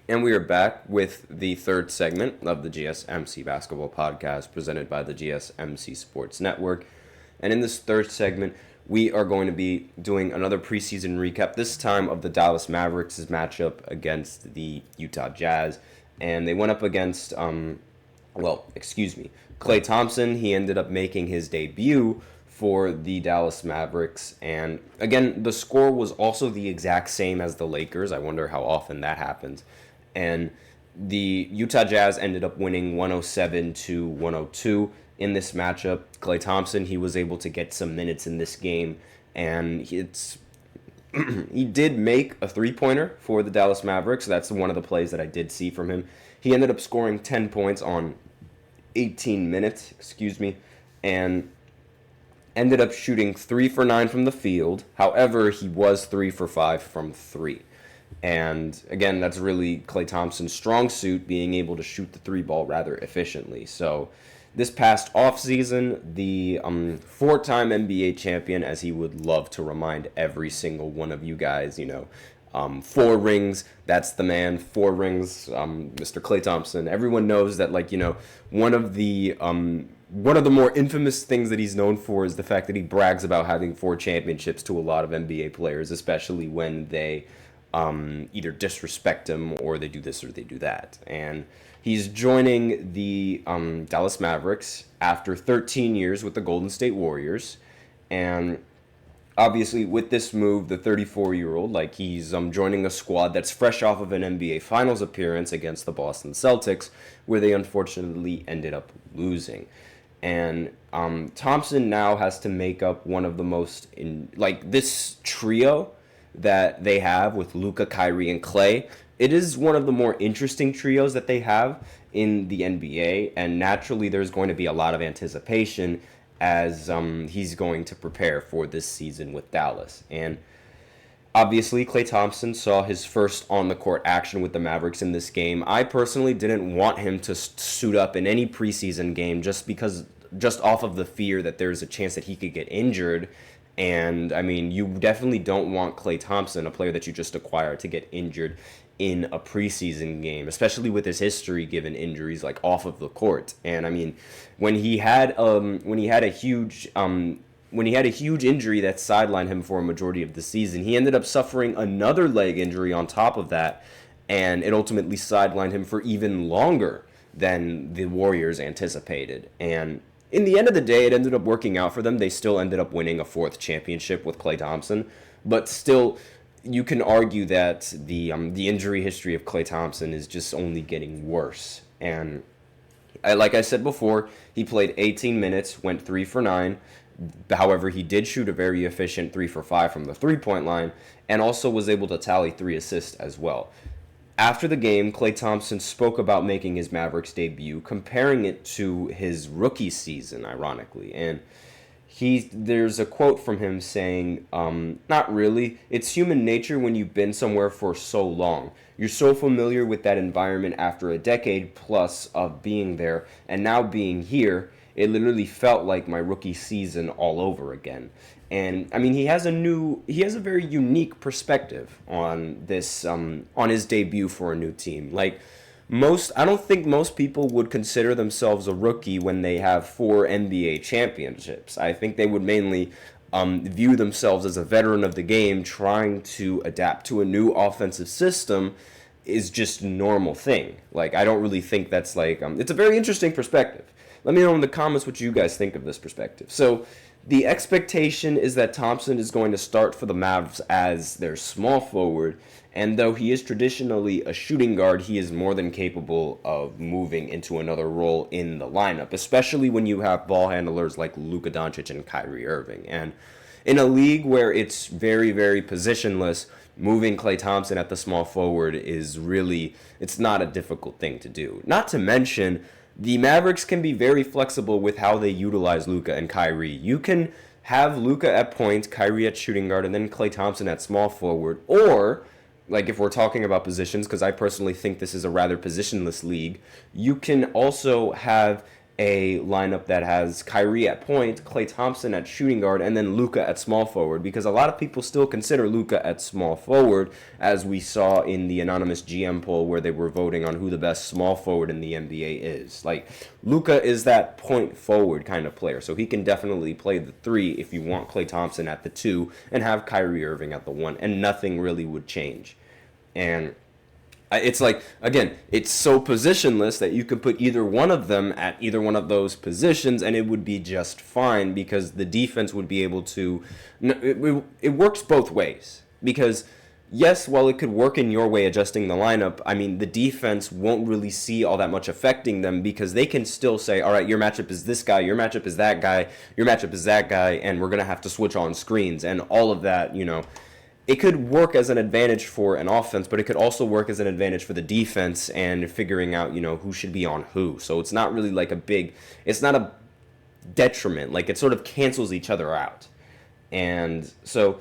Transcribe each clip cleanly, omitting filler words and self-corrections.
And we are back with the third segment of the GSMC Basketball Podcast presented by the GSMC Sports Network. And in this third segment, we are going to be doing another preseason recap, this time of the Dallas Mavericks' matchup against the Utah Jazz. And they went up against, Klay Thompson. He ended up making his debut for the Dallas Mavericks. And again, the score was also the exact same as the Lakers. I wonder how often that happens. And the Utah Jazz ended up winning 107-102 in this matchup. Klay Thompson, he was able to get some minutes in this game, and he did make a three-pointer for the Dallas Mavericks. That's one of the plays that I did see from him. He ended up scoring 10 points on 18 minutes, and ended up shooting 3 for 9 from the field. However, he was 3 for 5 from 3. And again, that's really Klay Thompson's strong suit, being able to shoot the three ball rather efficiently. So this past offseason, the four-time NBA champion, as he would love to remind every single one of you guys, 4 rings, that's the man, 4 rings, Mr. Klay Thompson. Everyone knows that, one of the more infamous things that he's known for is the fact that he brags about having 4 championships to a lot of NBA players, especially when they either disrespect him or they do this or they do that. And he's joining the Dallas Mavericks after 13 years with the Golden State Warriors. And obviously with this move, the 34-year-old, he's joining a squad that's fresh off of an NBA Finals appearance against the Boston Celtics, where they unfortunately ended up losing. And Thompson now has to make up one of the most, this trio that they have with Luka, Kyrie, and Klay. It is one of the more interesting trios that they have in the NBA, and naturally there's going to be a lot of anticipation as he's going to prepare for this season with Dallas. And obviously Klay Thompson saw his first on-the-court action with the Mavericks in this game. I personally didn't want him to suit up in any preseason game just off of the fear that there's a chance that he could get injured. And, you definitely don't want Klay Thompson, a player that you just acquired, to get injured in a preseason game, especially with his history given injuries off of the court. And when he had a huge injury that sidelined him for a majority of the season, he ended up suffering another leg injury on top of that, and it ultimately sidelined him for even longer than the Warriors anticipated. And in the end of the day, it ended up working out for them. They still ended up winning a 4th championship with Klay Thompson. But still, you can argue that the injury history of Klay Thompson is just only getting worse. And like I said before, he played 18 minutes, went 3 for 9. However, he did shoot a very efficient 3 for 5 from the three-point line, and also was able to tally 3 assists as well. After the game, Klay Thompson spoke about making his Mavericks debut, comparing it to his rookie season, ironically. And there's a quote from him saying, not really. It's human nature when you've been somewhere for so long. You're so familiar with that environment after a decade plus of being there, and now being here, it literally felt like my rookie season all over again. And he has a very unique perspective on this, on his debut for a new team. I don't think most people would consider themselves a rookie when they have 4 NBA championships. I think they would mainly view themselves as a veteran of the game, trying to adapt to a new offensive system is just a normal thing. I don't really think that's it's a very interesting perspective. Let me know in the comments what you guys think of this perspective. So the expectation is that Thompson is going to start for the Mavs as their small forward, and though he is traditionally a shooting guard, he is more than capable of moving into another role in the lineup, especially when you have ball handlers like Luka Dončić and Kyrie Irving. And in a league where it's very, very positionless, moving Klay Thompson at the small forward it's not a difficult thing to do. Not to mention, the Mavericks can be very flexible with how they utilize Luka and Kyrie. You can have Luka at point, Kyrie at shooting guard, and then Klay Thompson at small forward. Or, if we're talking about positions, because I personally think this is a rather positionless league, you can also have a lineup that has Kyrie at point, Klay Thompson at shooting guard, and then Luka at small forward, because a lot of people still consider Luka at small forward, as we saw in the anonymous GM poll where they were voting on who the best small forward in the NBA is. Like, Luka is that point forward kind of player, so he can definitely play the 3 if you want Klay Thompson at the 2 and have Kyrie Irving at the 1, and nothing really would change. And it's like, again, it's so positionless that you could put either one of them at either one of those positions and it would be just fine, because the defense would be able to... It works both ways. Because, yes, while it could work in your way adjusting the lineup, I mean, the defense won't really see all that much affecting them, because they can still say, all right, your matchup is this guy, your matchup is that guy, your matchup is that guy, and we're going to have to switch on screens. And all of that, it could work as an advantage for an offense, but it could also work as an advantage for the defense and figuring out, who should be on who. So it's not really like it's not a detriment. Like, it sort of cancels each other out. And so,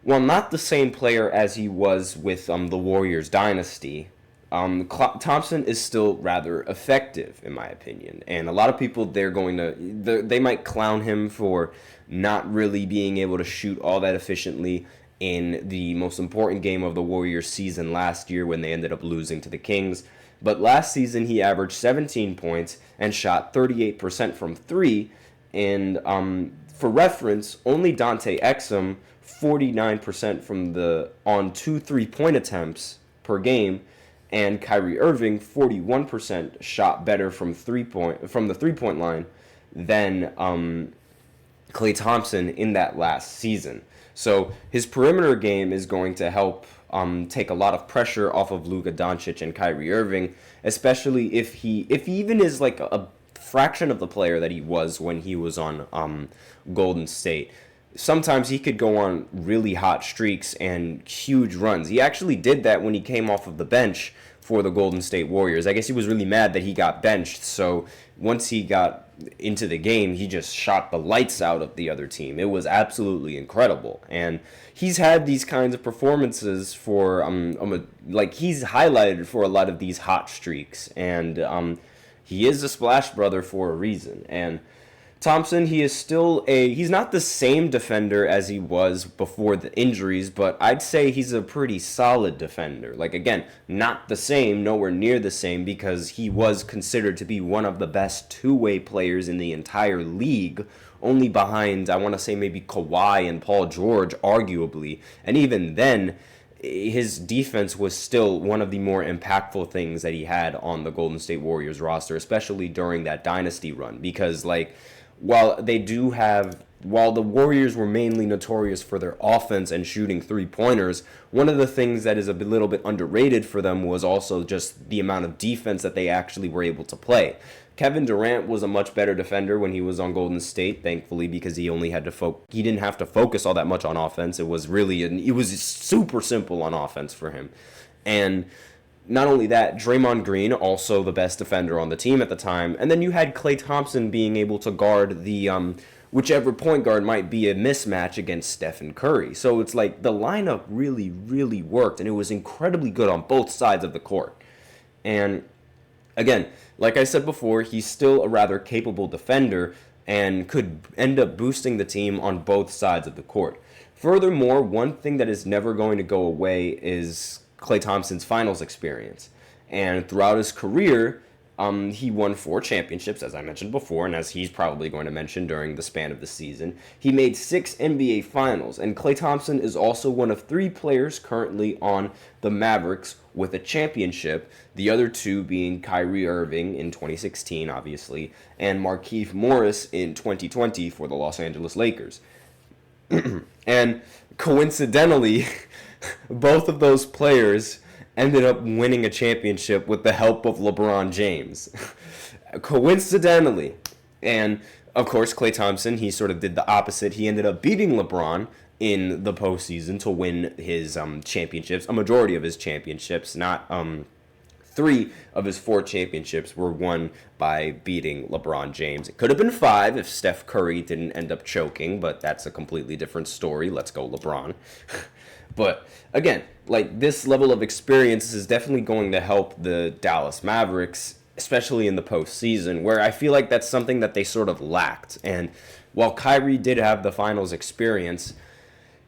while not the same player as he was with the Warriors dynasty, Thompson is still rather effective, in my opinion. And a lot of people, they might clown him for not really being able to shoot all that efficiently in the most important game of the Warriors season last year when they ended up losing to the Kings. But last season he averaged 17 points and shot 38% from 3. And for reference, only Dante Exum, 49% on 2 3-point attempts per game, and Kyrie Irving, 41% shot better from the 3-point line than Klay Thompson in that last season. So his perimeter game is going to help take a lot of pressure off of Luka Dončić and Kyrie Irving, especially if he even is like a fraction of the player that he was when he was on Golden State. Sometimes he could go on really hot streaks and huge runs. He actually did that when he came off of the bench for the Golden State Warriors. I guess he was really mad that he got benched, so once he got into the game, he just shot the lights out of the other team. It was absolutely incredible. And he's had these kinds of performances for, he's highlighted for a lot of these hot streaks. And he is a splash brother for a reason. And Thompson, he's not the same defender as he was before the injuries, but I'd say he's a pretty solid defender. Like, again, not the same, nowhere near the same, because he was considered to be one of the best two-way players in the entire league, only behind, I want to say, maybe Kawhi and Paul George, arguably. And even then, his defense was still one of the more impactful things that he had on the Golden State Warriors roster, especially during that dynasty run, because, while the Warriors were mainly notorious for their offense and shooting three-pointers, one of the things that is a little bit underrated for them was also just the amount of defense that they actually were able to play. Kevin Durant was a much better defender when he was on Golden State, thankfully, because he only had to he didn't have to focus all that much on offense. It was super simple on offense for him. And not only that, Draymond Green, also the best defender on the team at the time, and then you had Klay Thompson being able to guard the whichever point guard might be a mismatch against Stephen Curry. So it's like the lineup really, really worked, and it was incredibly good on both sides of the court. And again, like I said before, he's still a rather capable defender and could end up boosting the team on both sides of the court. Furthermore, one thing that is never going to go away is Klay Thompson's finals experience. And throughout his career, he won 4 championships, as I mentioned before, and as he's probably going to mention during the span of the season. He made 6 NBA finals, and Klay Thompson is also one of 3 players currently on the Mavericks with a championship, the other 2 being Kyrie Irving in 2016, obviously, and Markieff Morris in 2020 for the Los Angeles Lakers. And coincidentally, both of those players ended up winning a championship with the help of LeBron James. Coincidentally. And, of course, Klay Thompson, he sort of did the opposite. He ended up beating LeBron in the postseason to win his championships, a majority of his championships, not 3 of his 4 championships were won by beating LeBron James. It could have been 5 if Steph Curry didn't end up choking, but that's a completely different story. Let's go LeBron. But again, this level of experience is definitely going to help the Dallas Mavericks especially in the postseason, where I feel like that's something that they sort of lacked. And while Kyrie did have the finals experience,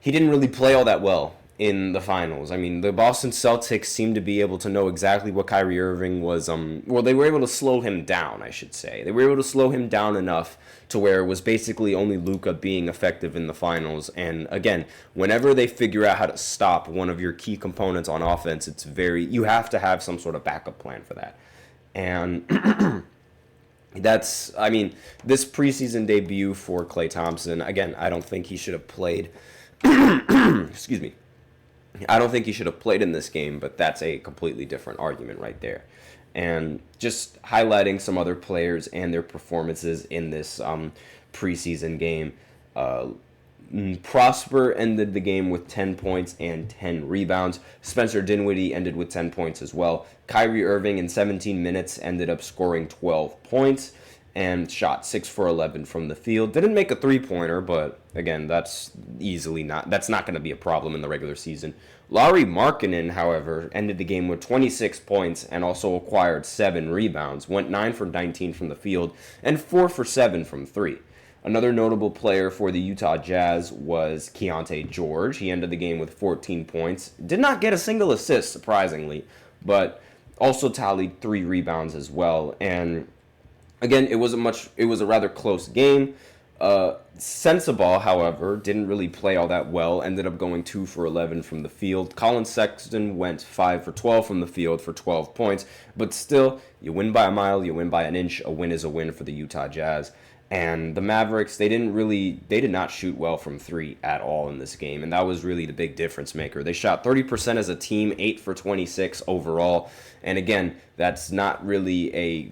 he didn't really play all that well in the finals. I mean, the Boston Celtics seemed to be able to know exactly what Kyrie Irving was, they were able to slow him down, I should say. They were able to slow him down enough to where it was basically only Luka being effective in the finals. And again, whenever they figure out how to stop one of your key components on offense, you have to have some sort of backup plan for that. And this preseason debut for Klay Thompson, again, I don't think he should have played. Excuse me. I don't think he should have played in this game, but that's a completely different argument right there. And just highlighting some other players and their performances in this preseason game. Prosper ended the game with 10 points and 10 rebounds. Spencer Dinwiddie ended with 10 points as well. Kyrie Irving in 17 minutes ended up scoring 12 points and shot 6 for 11 from the field. Didn't make a three-pointer, but again, that's not going to be a problem in the regular season. Lauri Markkanen, however, ended the game with 26 points and also acquired 7 rebounds, went 9 for 19 from the field, and 4 for 7 from 3. Another notable player for the Utah Jazz was Keontae George. He ended the game with 14 points. Did not get a single assist, surprisingly, but also tallied 3 rebounds as well. And again, it was a rather close game. Sensabaugh, however, didn't really play all that well. Ended up going 2 for 11 from the field. Colin Sexton went 5 for 12 from the field for 12 points. But still, you win by a mile, you win by an inch. A win is a win for the Utah Jazz. And the Mavericks, they did not shoot well from 3 at all in this game. And that was really the big difference maker. They shot 30% as a team, 8 for 26 overall. And again, that's not a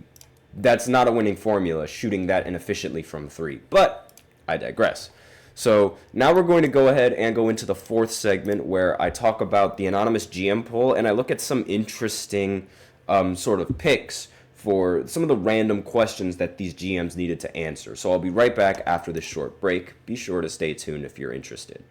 winning formula, shooting that inefficiently from 3. But I digress. So now we're going to go ahead and go into the fourth segment where I talk about the anonymous GM poll and I look at some interesting sort of picks for some of the random questions that these GMs needed to answer. So I'll be right back after this short break. Be sure to stay tuned if you're interested.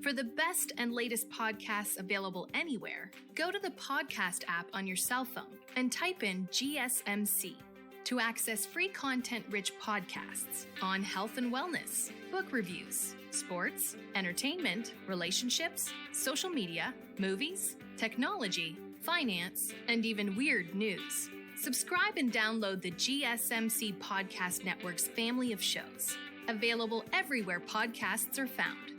For the best and latest podcasts available anywhere, go to the podcast app on your cell phone and type in GSMC to access free content-rich podcasts on health and wellness, book reviews, sports, entertainment, relationships, social media, movies, technology, finance, and even weird news. Subscribe and download the GSMC Podcast Network's family of shows, available everywhere podcasts are found.